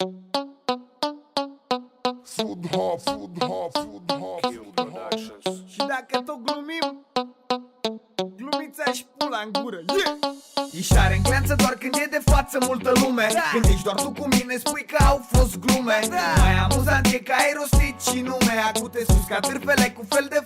Food hop, food hop, food hop, food hop. Și dacă tot glumim, glumița și pula în gură, yeah! Ești tare în gleanță doar când e de față multă lume, când ești doar tu cu mine spui că au fost glume, mai amuzant e că ai rostit și nume, acute sus ca târfele cu fel de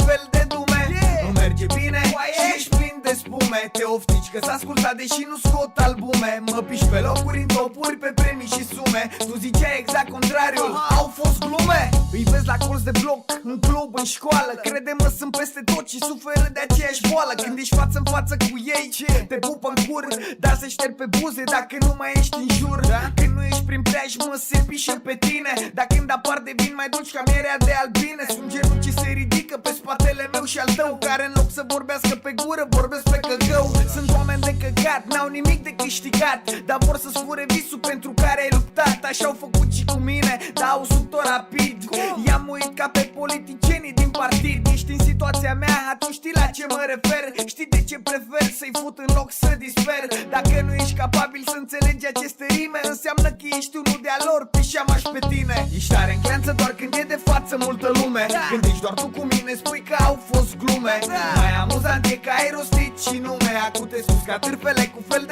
dume. Nu merge bine și ești plin de spume, te oftici că s-a ascultat deși nu scot albume. Mă piși pe locuri în topuri, pe premii și sume, tu ziceai exact contrariul, au fost glume. Îi vezi la colț de bloc, în club, în școală, crede-mă sunt peste tot și suferă de aceeași boală. Când ești față în față cu ei, te pupă în cur, dar se șterg pe buze dacă nu mai ești în jur. Când nu ești prin preajmă se pișă pe tine, dar când apar de vin mai dulci ca mierea de albine. Sunt genul ce se ridică pe spatele meu și al tău, care în loc să vorbească pe gură vorbesc pe căcău. Sunt oameni de căcat, n-au nimic de câștigat, dar vor să-ți fure visul pentru care ai luptat. Așa au făcut și cu mine, dar au subt-o rapid. I-am uit ca pe politicienii din partid. Ești în situația mea, atunci știi la ce mă refer. Știi de ce prefer să-i fut în loc să disper. Dacă nu ești capabil să înțelegi aceste rime, înseamnă că ești unul de-a lor, pișeama-și pe tine. Ești tare în gleanță doar când e de față multă lume, când ești doar tu cu mine spui că au fost glume. Mai amuzant e că ai rostit și nume, acute sus ca târfele cu fel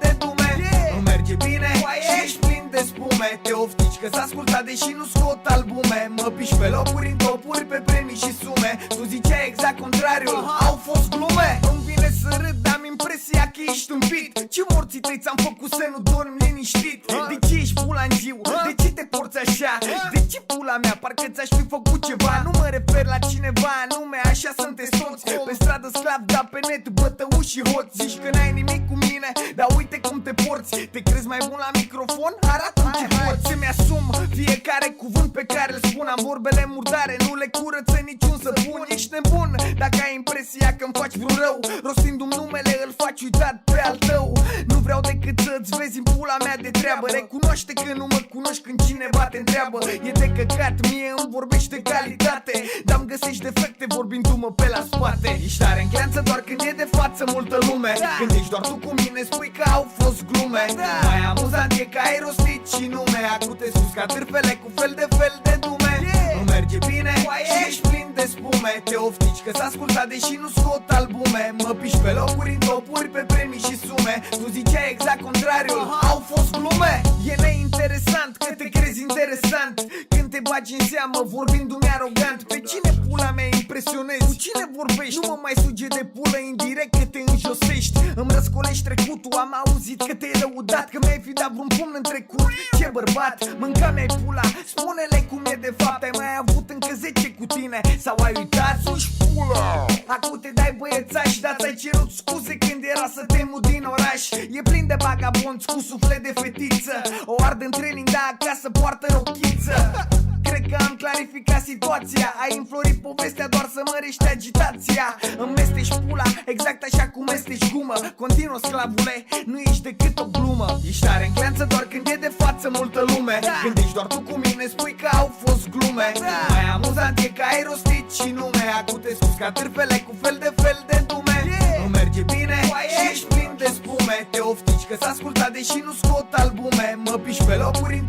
de dume. Nu merge bine și ești plin de spume, te oftici că s-a ascultat deși nu scot albume. Mă piși pe locuri în topuri, pe premii și sume, tu ziceai exact contrariul, au fost glume. Îmi vine să râd, dar am impresia că ești tâmpit. Ce morții tăi ți-am făcut să nu dormi liniștit? De ce ești pula în ziua? De ce te porți așa? De ce pula mea? Parcă ți-aș fi făcut ceva. Nu mă refer la cineva anume, așa sunteți toți. Pe stradă sclav, dar pe net bătăuși și hoți. Zici că n-ai nimic cu mine, dar uite cum te porți. Te crezi mai bun la microfon? Arată-mi ce poți. Să-mi asum fiecare cuvânt pe care îl spun. Am vorbele murdare, nu le curăță niciun săpun. Ești nebun dacă ai impresia că-mi faci vreun rău. Rostindu-mi numele îl faci uitat pe al tău. Nu vreau decât să-ți vezi în pula mea de treabă. Recunoaște că nu mă cunoști când cineva te întreabă. E de căcat, mie îmi vorbește calitate, dar-mi găsești defecte vorbindu-mă pe la spate. Ești tare în gleanță doar când e de față multă lume, când ești doar tu cu mine spui că au fost glume. Mai amuzant e că ai rostit și nume, acute sus ca târfele cu fel de dume. Nu merge bine și ești plin de spume, te oftici că s-a ascultat deși nu scot albume. Mă piși pe locuri în topuri, pe premii și sume, tu ziceai exact contrariul, au fost glume. E neinteresant că te crezi interesant când te bagi în seamă vorbindu-mi arogant. Pe cine pula mea impresionezi? Cu cine vorbești? Nu mă mai suge de pulă indirect că te înjosești. Îmi răscolești trecutul, am auzit că te-ai lăudat, că mi-ai fi dat vreun pumn în trecut. Ce bărbat, mânca mi-ai pula, spune-le cum e de fapt. Ai mai avut încă 10 cu tine sau ai uitat? Sus pula! Acum te dai băiețaș, dar ți-ai cerut scuze când era să te mut din oraș. E plin de vagabonți cu suflet de fetiță, o ard în training, dar acasă poartă rochiță. Cred că am clarificat situația, ai înflorit povestea doar să mărești agitația. Îmi mestești pula exact așa cum mestești gumă. Continuă, sclavule, nu ești decât o glumă. Ești tare în gleanță doar când e de față multă lume, când ești doar tu cu mine spui că au fost glume. Mai amuzant e că ai rostit și nume, acute sus ca târfele cu fel de dume. Nu merge bine și ești plin de spume, te oftici că s-a ascultat deși nu scot albume. Mă piși pe locuri în